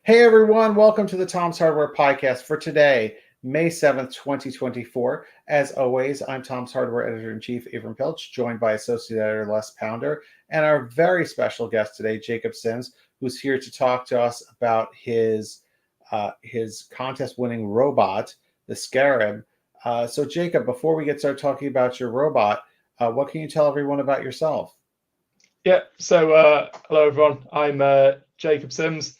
Hey everyone, welcome to the Tom's Hardware Podcast for today, May 7th, 2024. As always, I'm Tom's Hardware Editor-in-Chief, Avram Pilch, joined by Associate Editor Les Pounder, and our very special guest today, Jacob Sims, who's here to talk to us about his contest-winning robot, the Scarab. So Jacob, before we get started talking about your robot, what can you tell everyone about yourself? Yeah, so hello everyone, I'm Jacob Sims.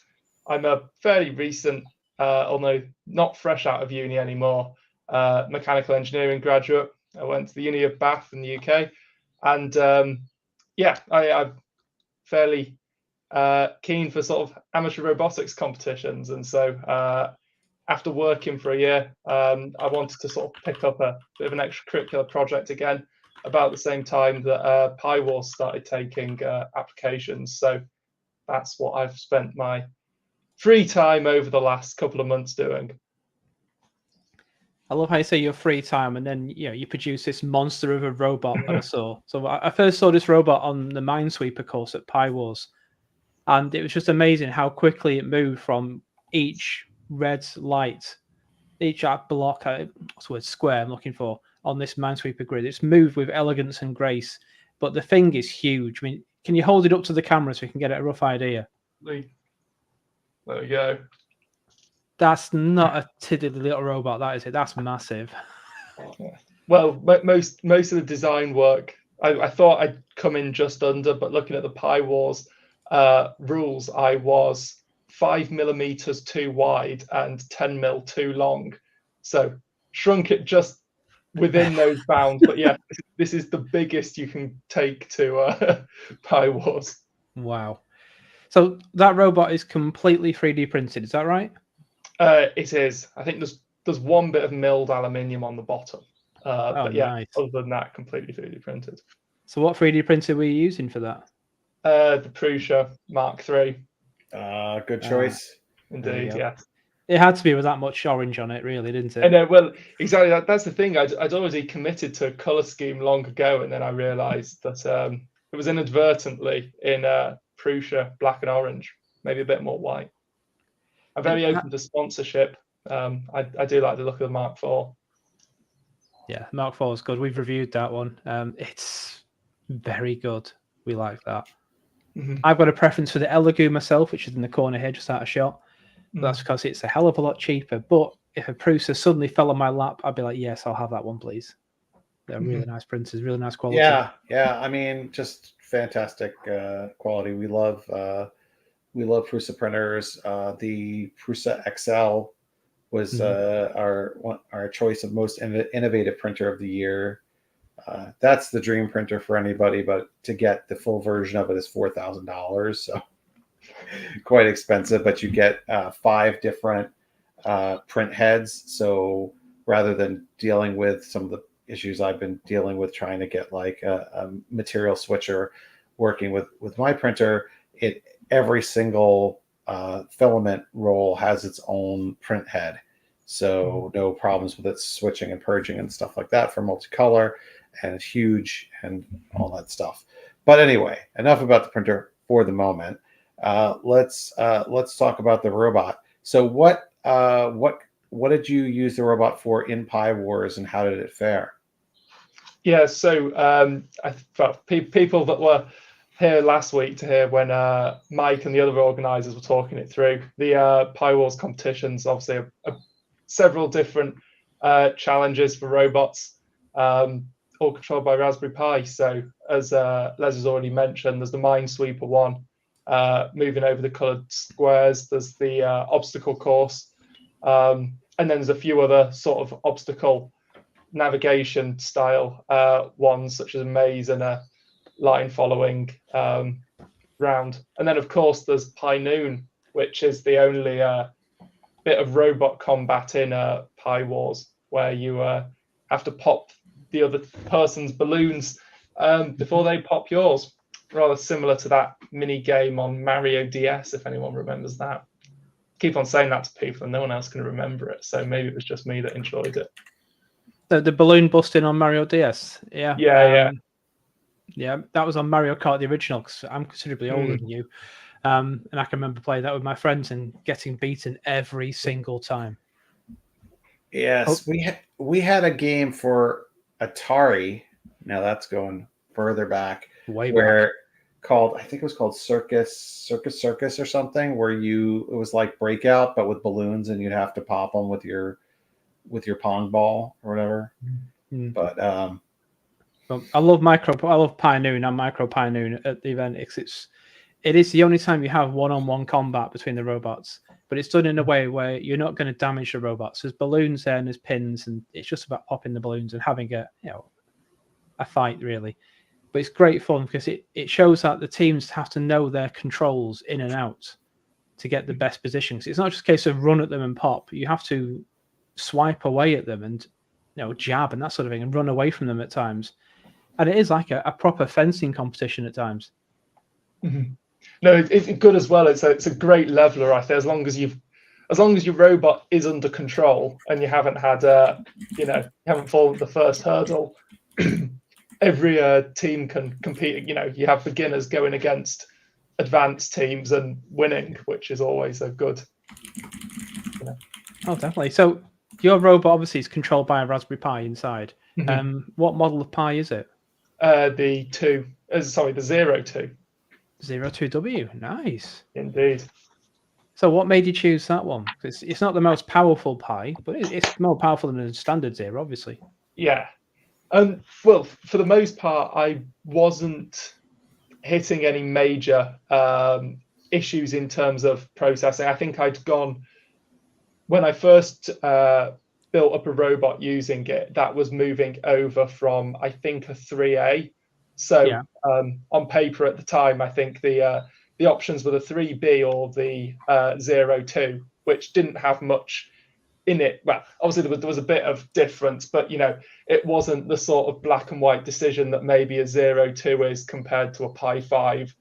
I'm a fairly recent, although not fresh out of uni anymore, mechanical engineering graduate. I went to the Uni of Bath in the UK, and I'm fairly keen for sort of amateur robotics competitions. And so after working for a year, I wanted to sort of pick up a bit of an extracurricular project again about the same time that Pi Wars started taking applications. So that's what I've spent my free time over the last couple of months doing. I love how you say your free time, and then you produce this monster of a robot that I saw. So I first saw this robot on the Minesweeper course at Pi Wars, and it was just amazing how quickly it moved from each red light, each block, what's the word, square I'm looking for, on this Minesweeper grid. It's moved with elegance and grace, but the thing is huge. I mean, can you hold it up to the camera so we can get a rough idea? There we go. That's not a tiddly little robot, that is it? That's massive. Well, most of the design work, I thought I'd come in just under, but looking at the Pi Wars rules, I was 5 millimeters too wide and 10 mil too long. So shrunk it just within those bounds. But yeah, this is the biggest you can take to Pi Wars. Wow. So that robot is completely 3D printed, is that right? It is. I think there's one bit of milled aluminium on the bottom. But yeah, nice. Other than that, completely 3D printed. So what 3D printer were you using for that? The Prusa Mark III. Good choice. Indeed, yeah. It had to be with that much orange on it, really, didn't it? I know, well, exactly. That's the thing. I'd already committed to a colour scheme long ago, and then I realised that it was inadvertently in Prusa black and orange, maybe a bit more white. I'm very open to sponsorship. I do like the look of the Mark IV. Yeah, Mark IV is good. We've reviewed that one. It's very good. We like that. Mm-hmm. I've got a preference for the Elegoo myself, which is in the corner here, just out of shot. That's because it's a hell of a lot cheaper. But if a Prusa suddenly fell on my lap, I'd be like, yes, I'll have that one, please. They're really nice printers, really nice quality. Yeah. I mean, just fantastic quality. We love Prusa printers. The Prusa XL was our choice of most innovative printer of the year. That's the dream printer for anybody, but to get the full version of it is $4,000. So quite expensive, but you get 5 different print heads. So rather than dealing with some of the issues I've been dealing with trying to get like a material switcher working with my printer, every single filament roll has its own print head. So no problems with it switching and purging and stuff like that for multicolor, and it's huge and all that stuff. But anyway, enough about the printer for the moment. Let's talk about the robot. So what did you use the robot for in Pi Wars, and how did it fare? Yeah, so I thought people that were here last week to hear when Mike and the other organisers were talking it through. The Pi Wars competitions obviously are several different challenges for robots, all controlled by Raspberry Pi. So as Les has already mentioned, there's the Minesweeper one, moving over the coloured squares. There's the obstacle course, and then there's a few other sort of obstacle navigation style ones, such as a maze and a line following round. And then of course there's Pi Noon, which is the only bit of robot combat in Pi Wars, where you have to pop the other person's balloons before they pop yours. Rather similar to that mini game on Mario DS, if anyone remembers that. Keep on saying that to people and no one else can remember it, so maybe it was just me that enjoyed it. The balloon busting on Mario DS. Yeah, that was on Mario Kart the original, because I'm considerably older than you. And I can remember playing that with my friends and getting beaten every single time. Yes, we had a game for Atari. Now that's going further back, Way where back. called I think it was called Circus or something, where it was like Breakout but with balloons, and you'd have to pop them with your pong ball or whatever. Mm. But Well, I love Pie Noon and Micro Pie Noon at the event. It is the only time you have one-on-one combat between the robots, but it's done in a way where you're not going to damage the robots. There's balloons there and there's pins, and it's just about popping the balloons and having a fight, really. But it's great fun because it shows that the teams have to know their controls in and out to get the best positions. It's not just a case of run at them and pop. You have to swipe away at them and jab and that sort of thing and run away from them at times. And it is like a proper fencing competition at times. Mm-hmm. No, it's good as well. It's a great leveler, I think. As long as your robot is under control and you haven't had you haven't fallen the first hurdle, every team can compete. You have beginners going against advanced teams and winning, which is always a good. Oh, definitely. So your robot obviously is controlled by a Raspberry Pi inside. Mm-hmm. What model of Pi is it? The 02. 02W. Nice. Indeed. So what made you choose that one? It's not the most powerful Pi, but it's more powerful than a standard Zero, obviously. Yeah. Well, for the most part, I wasn't hitting any major issues in terms of processing. I think I'd gone when I first built up a robot using it. That was moving over from I think a 3A. So Yeah. On paper at the time, I think the options were the 3B or the 02, which didn't have much in it. Well, obviously there was a bit of difference, but it wasn't the sort of black and white decision that maybe a 02 is compared to a Pi 5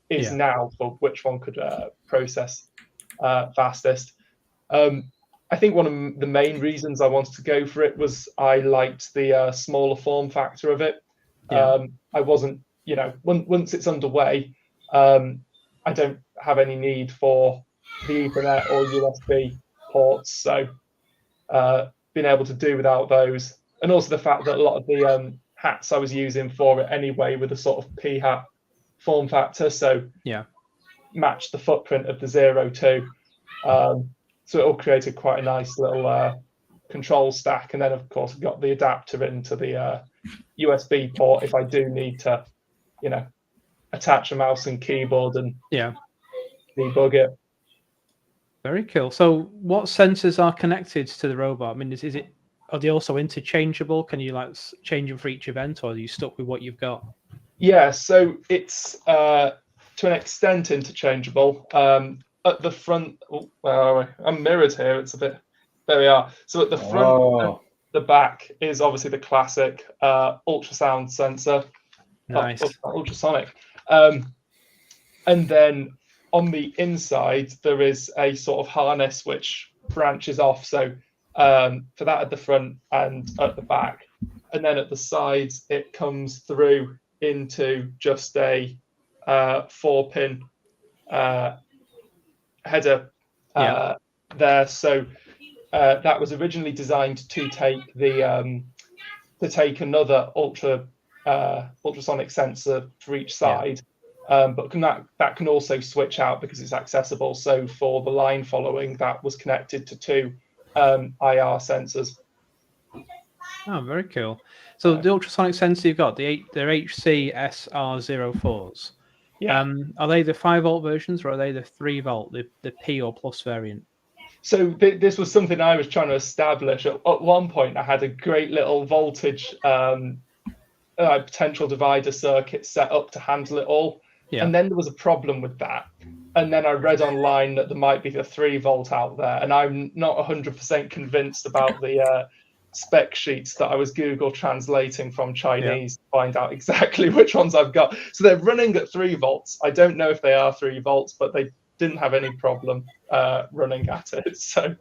is now for which one could process fastest. I think one of the main reasons I wanted to go for it was I liked the smaller form factor of it. Yeah. I wasn't, once it's underway, I don't have any need for the Ethernet or USB ports. So being able to do without those, and also the fact that a lot of the hats I was using for it anyway with a sort of P hat form factor, so matched the footprint of the 02. So it all created quite a nice little control stack, and then of course I've got the adapter into the USB port if I do need to, attach a mouse and keyboard and debug it. Very cool. So what sensors are connected to the robot? I mean, are they also interchangeable? Can you change them for each event, or are you stuck with what you've got? Yeah, so it's to an extent interchangeable. At the front, I'm mirrored here. It's a bit. There we are. So at the front, the back is obviously the classic ultrasound sensor. Nice. Ultrasonic. And then on the inside, there is a sort of harness which branches off. So for that at the front and at the back. And then at the sides, it comes through into just a 4-pin header there. So that was originally designed to take another ultrasonic sensor for each side. But that can also switch out because it's accessible. So for the line following, that was connected to 2 IR sensors. Oh, very cool. So the ultrasonic sensor you've got, they're HC SR04s. Yeah. Are they the 5-volt versions, or are they the 3-volt, the P or plus variant? So this was something I was trying to establish. At one point, I had a great little voltage potential divider circuit set up to handle it all. Yeah. And then there was a problem with that. And then I read online that there might be the 3-volt out there. And I'm not 100% convinced about the spec sheets that I was Google translating from Chinese to find out exactly which ones I've got. So they're running at 3 volts. I don't know if they are 3 volts, but they didn't have any problem running at it. So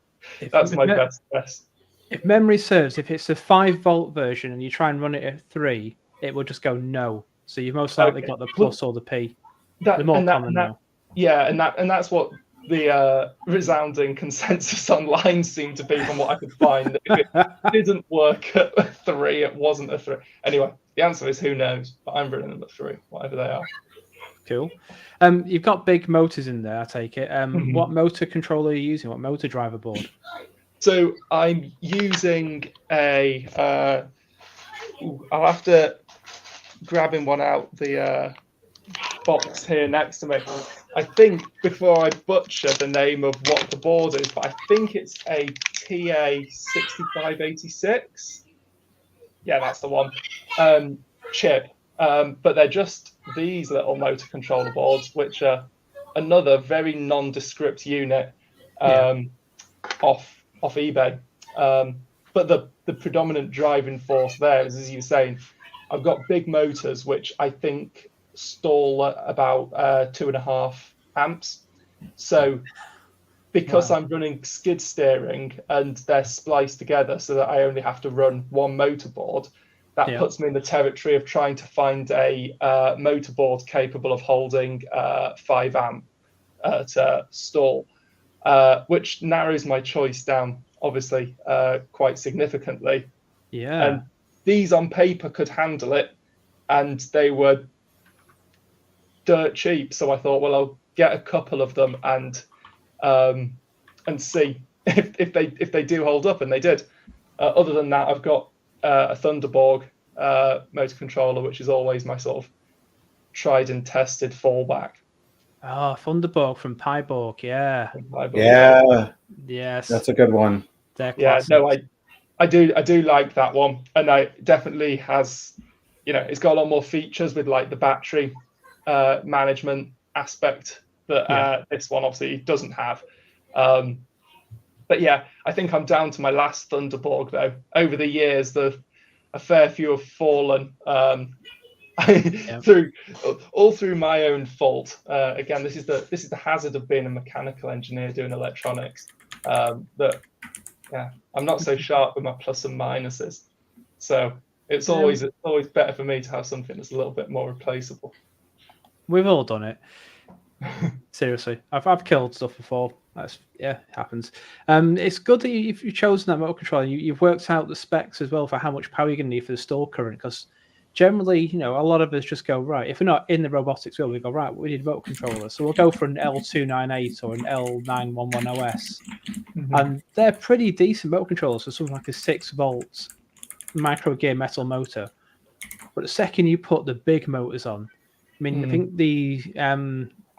that's my best guess. If memory serves, if it's a 5-volt version and you try and run it at 3, it will just go no. So you've most likely got the plus or the P. They're more common now. Yeah, and that's what the resounding consensus online seemed to be from what I could find. If it didn't work at a 3, it wasn't a 3. Anyway, the answer is who knows, but I'm running them at 3, whatever they are. Cool. You've got big motors in there, I take it. What motor controller are you using? What motor driver board? So I'm using a. I'll have to grabbing one out the box here next to me. I think before I butcher the name of what the board is, but I think it's a TA6586. Yeah, that's the one. Chip. But they're just these little motor controller boards, which are another very nondescript unit off eBay. But the predominant driving force there is, as you were saying, I've got big motors, which I think stall at about 2.5 amps. So because I'm running skid steering and they're spliced together so that I only have to run one motor board, that puts me in the territory of trying to find a motor board capable of holding 5 amp at stall, which narrows my choice down, obviously, quite significantly. Yeah. And these on paper could handle it, and they were dirt cheap. So I thought, well, I'll get a couple of them and see if they do hold up, and they did. Other than that, I've got a Thunderborg motor controller, which is always my sort of tried and tested fallback. Oh, Thunderborg from Pyborg, yeah. Yeah. Yes. That's a good one. Yeah, no, I do like that one, and I definitely has, it's got a lot more features with like the battery management aspect that this one obviously doesn't have. But yeah, I think I'm down to my last Thunderborg though. Over the years, a fair few have fallen through my own fault. Again, this is the hazard of being a mechanical engineer doing electronics. I'm not so sharp with my plus and minuses, so it's always better for me to have something that's a little bit more replaceable. We've all done it. Seriously, I've killed stuff before. It happens. It's good that you've chosen that motor controller. You've worked out the specs as well for how much power you're going to need for the stall current, because generally, a lot of us just go, right, if we're not in the robotics world, we go, right, we need a motor controller. So we'll go for an L298 or an L911OS. And they're pretty decent motor controllers for something like a 6-volt micro gear metal motor. But the second you put the big motors on, I think the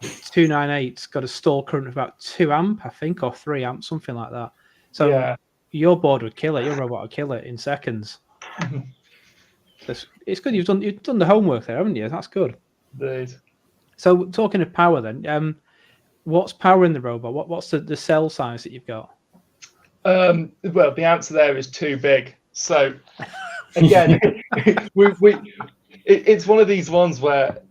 298's got a stall current of about 2 amp, I think, or 3 amp, something like that. So your board would kill it, your robot would kill it in seconds. It's good you've done the homework there, haven't you? That's good. Indeed. So talking of power then, what's powering the robot? What's the cell size that you've got? Well, the answer there is too big. So again, it's one of these ones where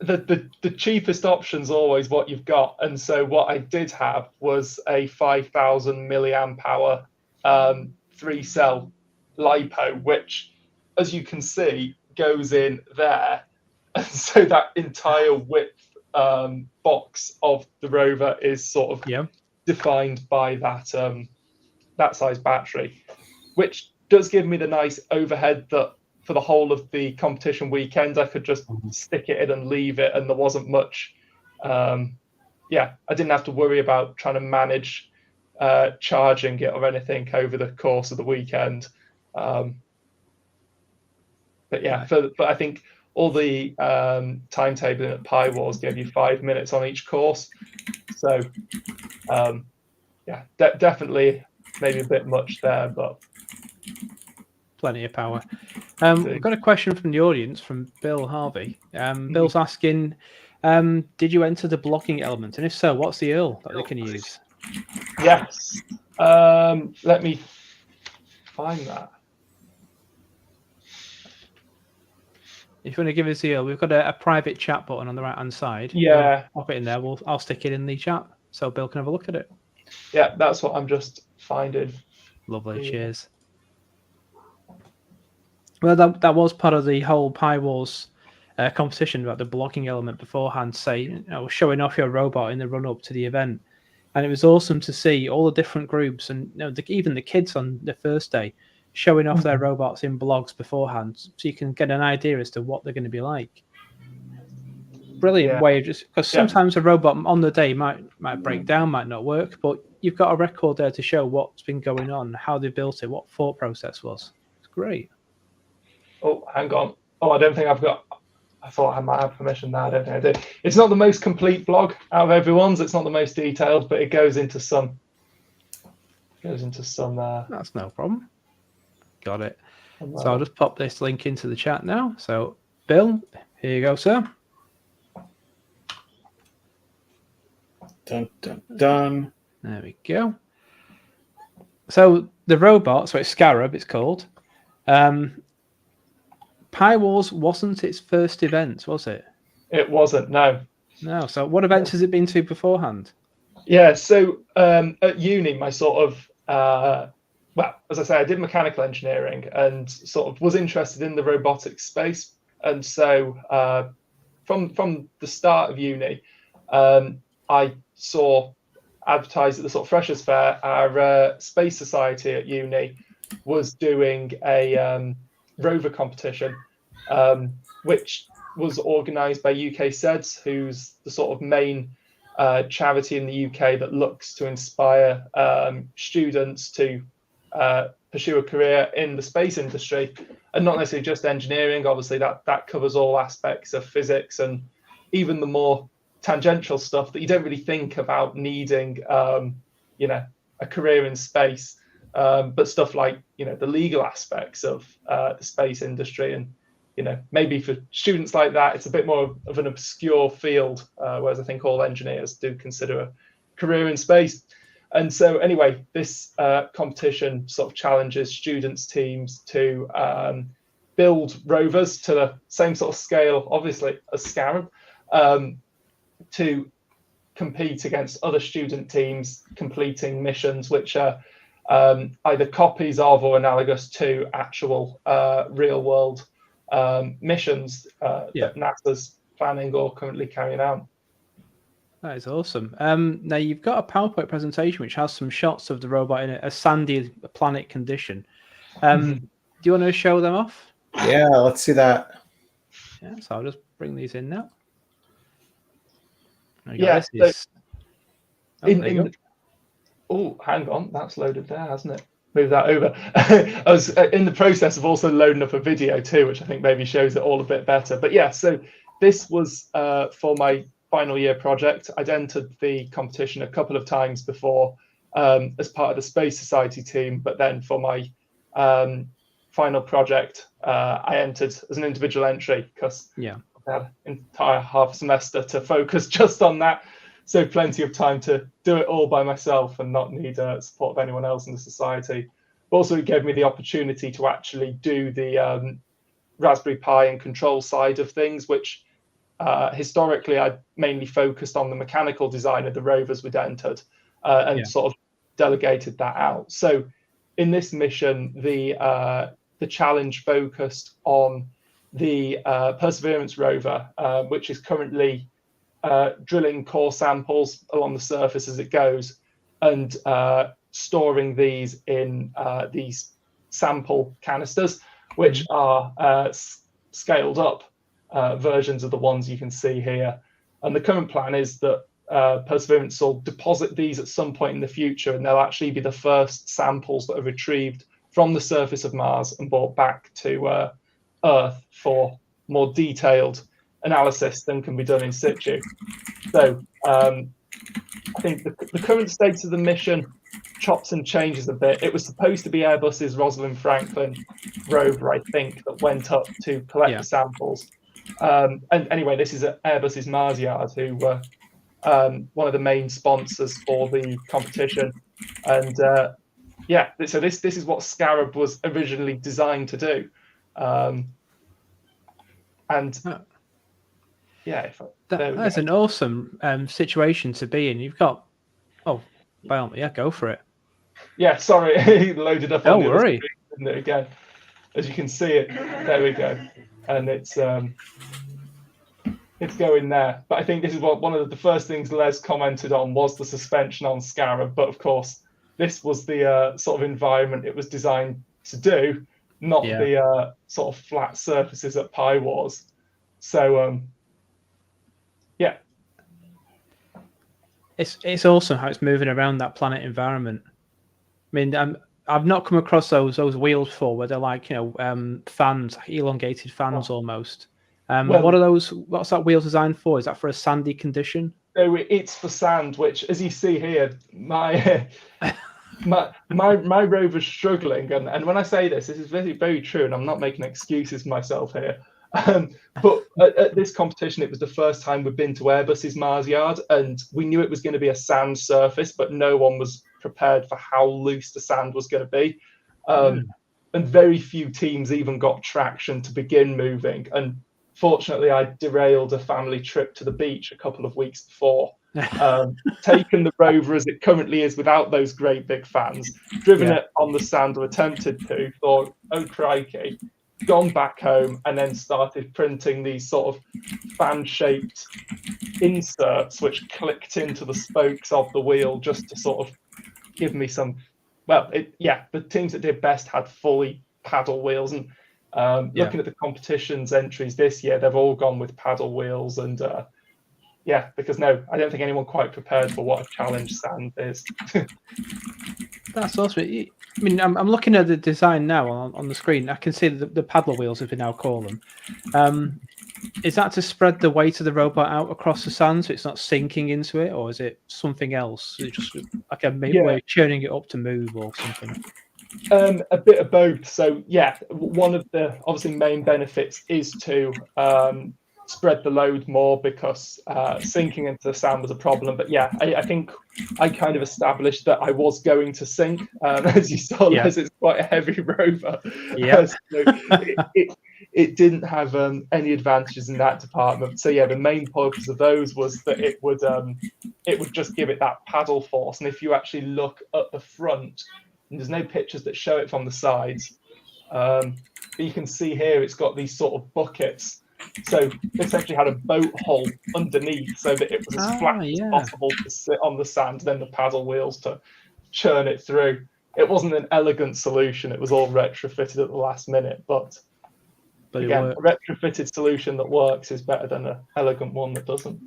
the cheapest option's always what you've got. And so what I did have was a 5,000 milliamp hour 3-cell LiPo, which, as you can see, goes in there. And so that entire width box of the rover is sort of defined by that size battery, which does give me the nice overhead that for the whole of the competition weekend, I could just stick it in and leave it, and there wasn't much. I didn't have to worry about trying to manage charging it or anything over the course of the weekend. But I think all the timetabling at Pi Wars gave you 5 minutes on each course. So definitely maybe a bit much there, but plenty of power. We've got a question from the audience from Bill Harvey. Bill's asking, did you enter the blocking element? And if so, what's the URL that they can use? Yes. Let me find that. If you want to give us the URL, we've got a private chat button on the right-hand side. Yeah. Pop it in there. I'll stick it in the chat so Bill can have a look at it. Yeah, that's what I'm just finding. Lovely. Cheers. Well, that was part of the whole Pi Wars competition about the blogging element beforehand, say, showing off your robot in the run up to the event. And it was awesome to see all the different groups and even the kids on the first day showing off their robots in blogs beforehand, so you can get an idea as to what they're going to be like. Brilliant way of just because sometimes a robot on the day might break down, might not work, but you've got a record there to show what's been going on, how they built it, what thought process was. It's great. Oh, hang on. Oh, I don't think I've got. I thought I might have permission now. I don't think I do. It's not the most complete blog out of everyone's. It's not the most detailed, but it goes into some. That's no problem. Got it. So I'll just pop this link into the chat now. So, Bill, here you go, sir. Dun, dun, dun. There we go. So the robot, so it's Scarab, it's called. Pi Wars wasn't its first event, was it? It wasn't, no. No. So what events has it been to beforehand? Yeah, so at uni, my sort of, well, as I say, I did mechanical engineering and sort of was interested in the robotics space. And so from the start of uni, I saw advertised at the sort of Freshers' Fair, our Space Society at uni was doing a rover competition, which was organised by UK SEDS, who's the sort of main charity in the UK that looks to inspire students to pursue a career in the space industry, and not necessarily just engineering. Obviously, that covers all aspects of physics and even the more tangential stuff that you don't really think about needing, a career in space, but stuff like the legal aspects of the space industry, and maybe for students like that it's a bit more of an obscure field, whereas I think all engineers do consider a career in space. And so anyway, this competition sort of challenges students teams to build rovers to the same sort of scale, obviously, as Scarab, to compete against other student teams completing missions which are either copies of or analogous to actual real world missions that NASA's planning or currently carrying out. That is awesome. Now you've got a PowerPoint presentation which has some shots of the robot in a sandy planet condition. Do you want to show them off? Yeah, let's see that. Yeah, so I'll just bring these in now. Yeah. Oh, hang on, that's loaded there, hasn't it? Move that over. I was in the process of also loading up a video too, which I think maybe shows it all a bit better. But yeah, so this was for my final year project. I'd entered the competition a couple of times before as part of the Space Society team, but then for my final project, I entered as an individual entry because I had an entire half semester to focus just on that. So plenty of time to do it all by myself and not need support of anyone else in the society. But also it gave me the opportunity to actually do the Raspberry Pi and control side of things, which historically I mainly focused on the mechanical design of the rovers we'd entered and sort of delegated that out. So in this mission, the challenge focused on the Perseverance rover, which is currently drilling core samples along the surface as it goes and storing these in these sample canisters, which are scaled up versions of the ones you can see here. And the current plan is that Perseverance will deposit these at some point in the future, and they'll actually be the first samples that are retrieved from the surface of Mars and brought back to Earth for more detailed analysis than can be done in situ. So I think the current state of the mission chops and changes a bit. It was supposed to be Airbus's Rosalind Franklin rover, I think, that went up to collect the samples. And anyway, this is Airbus's Mars Yard, who were one of the main sponsors for the competition. And so this is what Scarab was originally designed to do. That's an awesome situation to be in. You've got, go for it. Yeah, sorry, he loaded up. Don't worry. Again, as you can see it, there we go, and it's it's going there. But I think this is one of the first things Les commented on was the suspension on Scarab. But of course, this was the sort of environment it was designed to do, not the sort of flat surfaces that Pi was. So yeah, it's awesome how it's moving around that planet environment. I mean, I've not come across those wheels before where they're like, fans, elongated fans almost. What are those? What's that wheel designed for? Is that for a sandy condition? So it's for sand, which, as you see here, my rover's struggling, and when I say this is very, very true, and I'm not making excuses for myself here. But at this competition, it was the first time we've been to Airbus's Mars yard, and we knew it was going to be a sand surface, but no one was prepared for how loose the sand was going to be. And very few teams even got traction to begin moving. And fortunately, I derailed a family trip to the beach a couple of weeks before, taken the rover as it currently is without those great big fans, driven it on the sand or attempted to, thought, oh crikey, gone back home, and then started printing these sort of fan-shaped inserts which clicked into the spokes of the wheel just to sort of give me some, the teams that did best had fully paddle wheels. And looking at the competition's entries this year, they've all gone with paddle wheels. And because I don't think anyone quite prepared for what a challenge sand is. That's awesome. I mean, I'm looking at the design now on the screen. I can see the paddle wheels, if we now call them. Is that to spread the weight of the robot out across the sand so it's not sinking into it, or is it something else? Is it just like a way of churning it up to move or something? A bit of both. So one of the obviously main benefits is to spread the load more, because sinking into the sand was a problem. But I think I kind of established that I was going to sink. As you saw, Les, it's quite a heavy rover. So it didn't have any advantages in that department. So the main purpose of those was that it would just give it that paddle force. And if you actually look at the front, and there's no pictures that show it from the sides, but you can see here it's got these sort of buckets. So essentially had a boat hull underneath so that it was as flat as possible to sit on the sand, then the paddle wheels to churn it through. It wasn't an elegant solution. It was all retrofitted at the last minute. But again, a retrofitted solution that works is better than an elegant one that doesn't.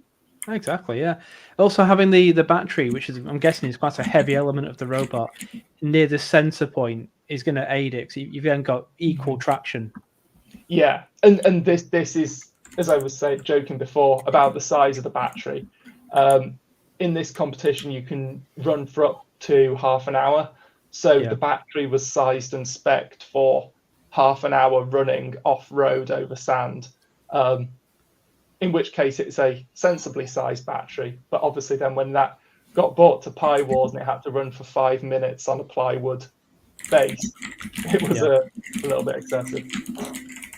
Exactly, yeah. Also having the battery, which is, I'm guessing, is quite a heavy element of the robot, near the center point is going to aid it, because you've then got equal traction. Yeah, and this is, as I was joking before, about the size of the battery. In this competition, you can run for up to half an hour. So the battery was sized and spec'd for half an hour running off-road over sand, in which case it's a sensibly sized battery. But obviously then when that got bought to Pi Wars and it had to run for 5 minutes on a plywood base, it was a little bit excessive.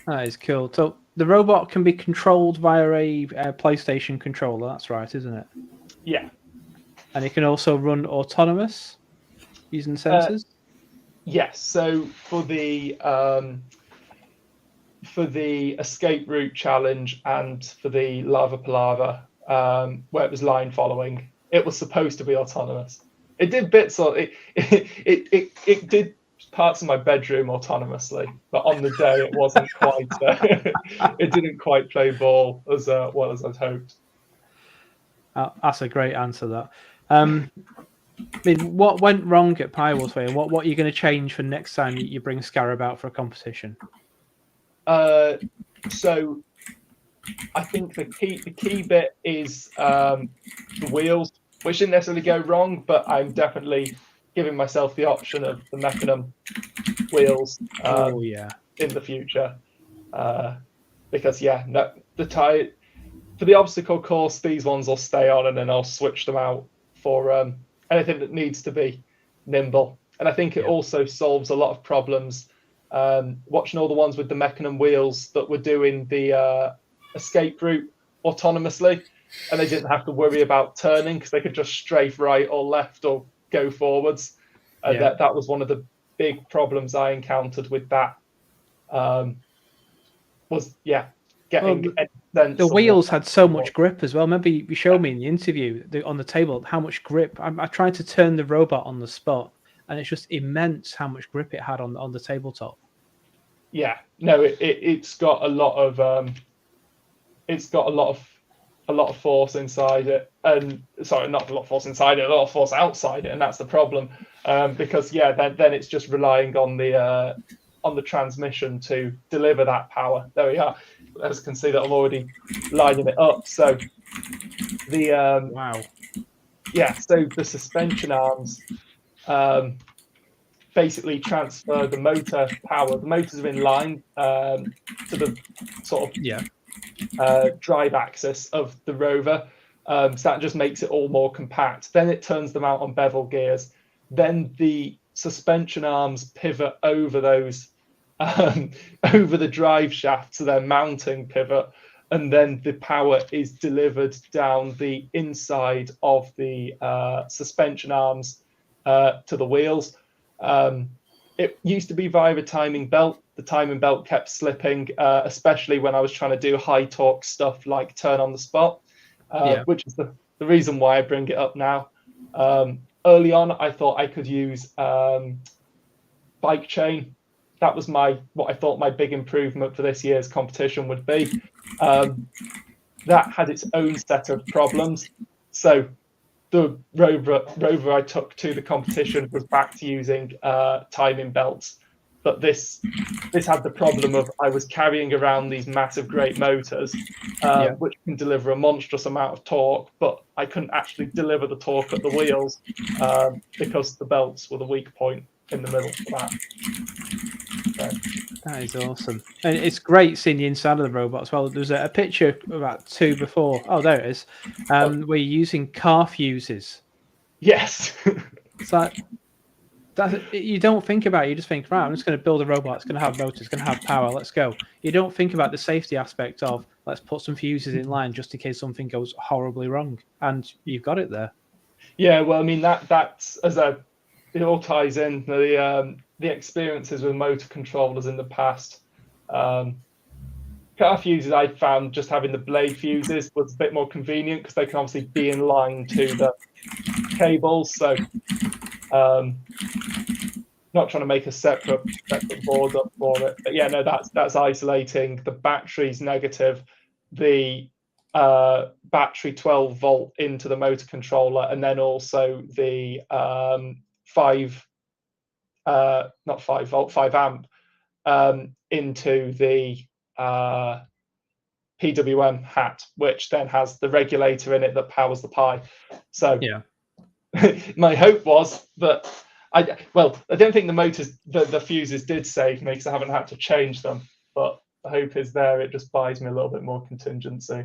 That is cool. So the robot can be controlled via a PlayStation controller. That's right, isn't it? Yeah. And it can also run autonomous using sensors. Yes. So for the escape route challenge and for the lava palava, where it was line following, it was supposed to be autonomous. It did bits of it did parts of my bedroom autonomously, but on the day it wasn't quite. It didn't quite play ball as well as I'd hoped. That's a great answer. That. I mean, what went wrong at Pi Wars for you? What are you going to change for next time you bring Scarab out for a competition? So I think the key bit is the wheels, which didn't necessarily go wrong, but I'm definitely giving myself the option of the Mechanim wheels in the future, because the tire for the obstacle course, these ones will stay on, and then I'll switch them out for anything that needs to be nimble. And I think it also solves a lot of problems. Watching all the ones with the Mechanim wheels that were doing the escape route autonomously, and they didn't have to worry about turning because they could just strafe right or left or go forwards. That was one of the big problems I encountered with that. getting Well, any sense the of wheels what had so much grip as well. Remember, you showed me in the interview on the table how much grip. I tried to turn the robot on the spot, and it's just immense how much grip it had on the tabletop. Yeah, no, it's got a lot of a lot of force inside it, and sorry, not a lot of force inside it, a lot of force outside it, and that's the problem. Because then it's just relying on the transmission to deliver that power. There we are. As you can see, that I'm already lining it up. So Wow. so the suspension arms basically transfer the motor power. The motors are in line to the sort of drive axis of the rover. So that just makes it all more compact. Then it turns them out on bevel gears. Then the suspension arms pivot over those over the drive shaft, so they're mounting pivot, and then the power is delivered down the inside of the suspension arms to the wheels. It used to be via a timing belt. The timing belt kept slipping, especially when I was trying to do high torque stuff like turn on the spot, which is the reason why I bring it up now. Early on, I thought I could use bike chain. That was what I thought my big improvement for this year's competition would be. That had its own set of problems. So the rover I took to the competition was back to using timing belts, but this had the problem of I was carrying around these massive great motors, which can deliver a monstrous amount of torque, but I couldn't actually deliver the torque at the wheels because the belts were the weak point in the middle for that. That is awesome. And it's great seeing the inside of the robot as well. There's a picture about two before. Oh, there it is. Where you're using car fuses. Yes. It's like you don't think about it. You just think, right, I'm just going to build a robot. It's going to have motors, going to have power. Let's go. You don't think about the safety aspect of let's put some fuses in line just in case something goes horribly wrong. And you've got it there. Yeah, well, I mean that's it all ties in the experiences with motor controllers in the past. Car fuses, I found just having the blade fuses was a bit more convenient because they can obviously be in line to the cables. So, not trying to make a separate board up for it, but yeah, no, that's isolating the battery's negative, the battery 12-volt into the motor controller, and then also the 5 amp into the PWM hat, which then has the regulator in it that powers the Pi. So my hope was that I don't think the motors, the fuses did save me because I haven't had to change them, but the hope is there. It just buys me a little bit more contingency.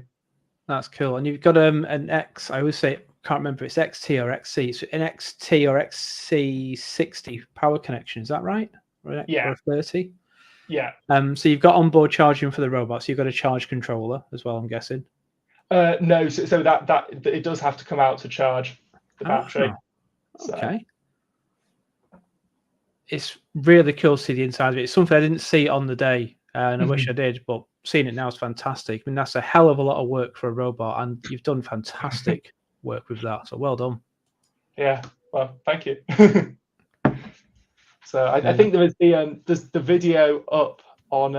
That's cool. And you've got an X, I always say, can't remember if it's XT or XC. So an XT or XC60 power connection, is that right? Or Yeah. Or 30? Yeah. So you've got onboard charging for the robot. So you've got a charge controller as well, I'm guessing. No, so that it does have to come out to charge the battery. Okay. So. It's really cool to see the inside of it. It's something I didn't see on the day, and I wish I did, but seeing it now is fantastic. I mean, that's a hell of a lot of work for a robot, and you've done fantastic work with that. So well done. Yeah, well, thank you. So I think there is the video up on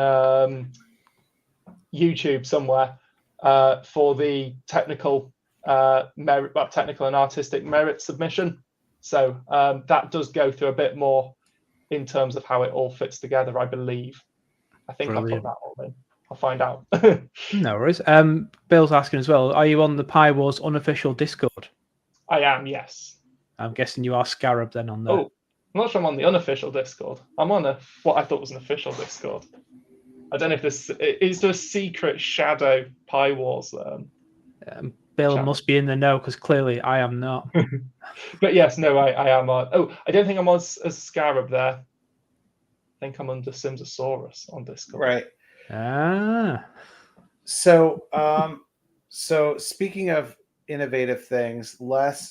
YouTube somewhere for the technical technical and artistic merit submission. So that does go through a bit more in terms of how it all fits together, I believe. I think I'll put that all in. I'll find out. No worries. Bill's asking as well, are you on the Pi Wars unofficial Discord? I am, yes. I'm guessing you are Scarab then on there. Oh, I'm not sure I'm on the unofficial Discord. I'm on what I thought was an official Discord. I don't know if this is there a secret shadow Pi Wars. Bill channel. Must be in the know because clearly I am not. But yes, no, I am on. Oh, I don't think I'm on as Scarab there. I think I'm under Simsasaurus on Discord. Right. So speaking of innovative things,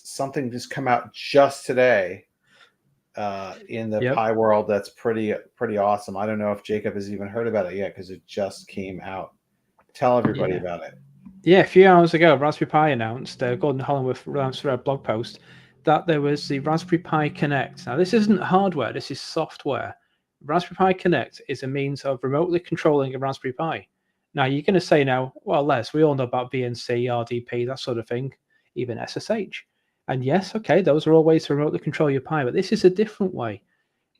something just come out just today in the Pi world that's pretty awesome. I don't know if Jacob has even heard about it yet because it just came out. Tell everybody Yeah. about it. Yeah, a few hours ago, Raspberry Pi announced, Gordon Hollingworth announced a blog post, that there was the Raspberry Pi Connect. Now, this isn't hardware, this is software. Raspberry Pi Connect is a means of remotely controlling a Raspberry Pi. Now, you're going to say now, well, Les, we all know about BNC, RDP, that sort of thing, even SSH. And yes, okay, those are all ways to remotely control your Pi, but this is a different way.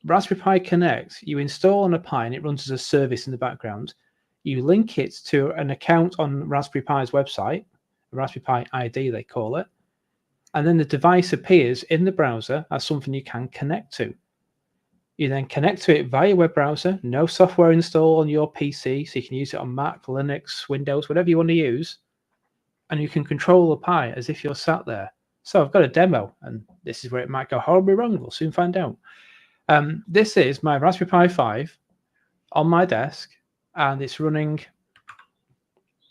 Raspberry Pi Connect, you install on a Pi and it runs as a service in the background. You link it to an account on Raspberry Pi's website, Raspberry Pi ID they call it, and then the device appears in the browser as something you can connect to. You then connect to it via web browser, no software install on your PC, so you can use it on Mac, Linux, Windows, whatever you want to use, and you can control the Pi as if you're sat there. So I've got a demo, and this is where it might go horribly wrong. We'll soon find out. This is my Raspberry Pi 5 on my desk, and it's running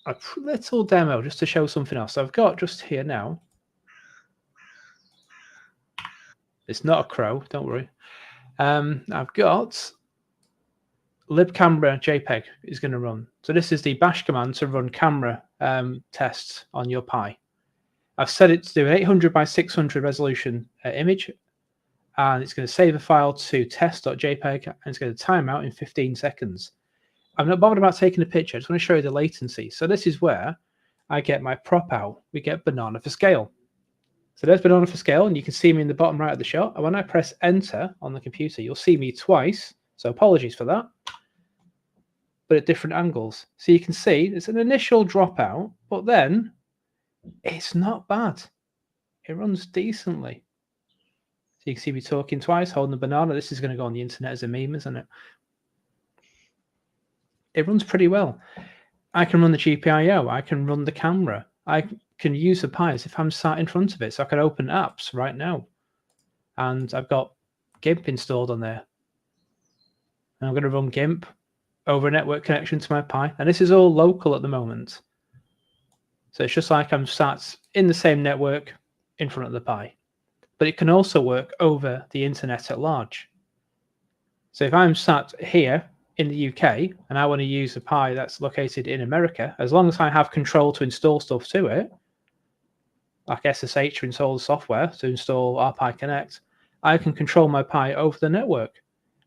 a little demo just to show something else. So I've got just here now. It's not a crow, don't worry. I've got libcamera JPEG is going to run. So this is the bash command to run camera tests on your Pi. I've set it to do an 800 by 600 resolution image, and it's going to save a file to test.jpg, and it's going to time out in 15 seconds. I'm not bothered about taking a picture. I just want to show you the latency. So this is where I get my prop out. We get banana for scale. So there's banana for scale, and you can see me in the bottom right of the shot. And when I press enter on the computer, you'll see me twice. So apologies for that, but at different angles. So you can see it's an initial dropout, but then it's not bad. It runs decently. So you can see me talking twice, holding the banana. This is going to go on the internet as a meme, isn't it? It runs pretty well. I can run the GPIO. I can run the camera. I can use the Pi as if I'm sat in front of it. So I can open apps right now. And I've got GIMP installed on there. And I'm going to run GIMP over a network connection to my Pi. And this is all local at the moment. So it's just like I'm sat in the same network in front of the Pi. But it can also work over the internet at large. So if I'm sat here in the UK and I want to use a Pi that's located in America, as long as I have control to install stuff to it, like SSH to install the software to install RPi Connect, I can control my Pi over the network.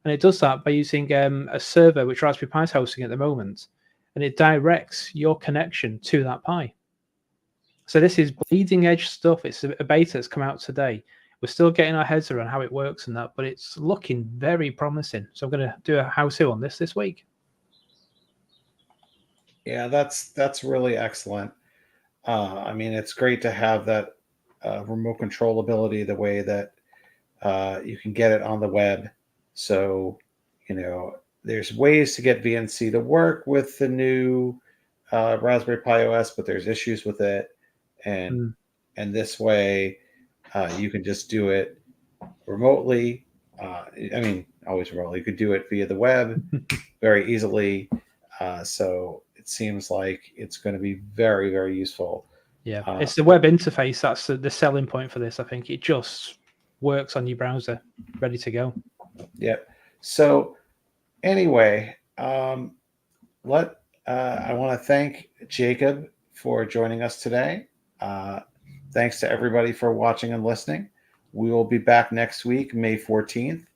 And it does that by using a server which Raspberry Pi is hosting at the moment, and it directs your connection to that Pi. So this is bleeding edge stuff. It's a beta that's come out today. We're still getting our heads around how it works and that, but it's looking very promising. So I'm going to do a how-to on this week. Yeah, that's really excellent. I mean, it's great to have that remote control ability the way that you can get it on the web. So, there's ways to get VNC to work with the new Raspberry Pi OS, but there's issues with it. And this way, you can just do it remotely. I mean, always remotely. You could do it via the web very easily. So it seems like it's going to be very, very useful. Yeah, it's the web interface that's the selling point for this. I think it just works on your browser, ready to go. Yep. So anyway, I want to thank Jacob for joining us today. Thanks to everybody for watching and listening. We will be back next week, May 14th,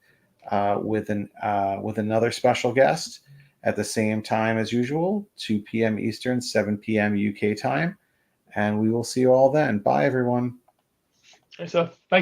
with another special guest at the same time as usual, 2 p.m. Eastern, 7 p.m. UK time. And we will see you all then. Bye, everyone. So, thank you.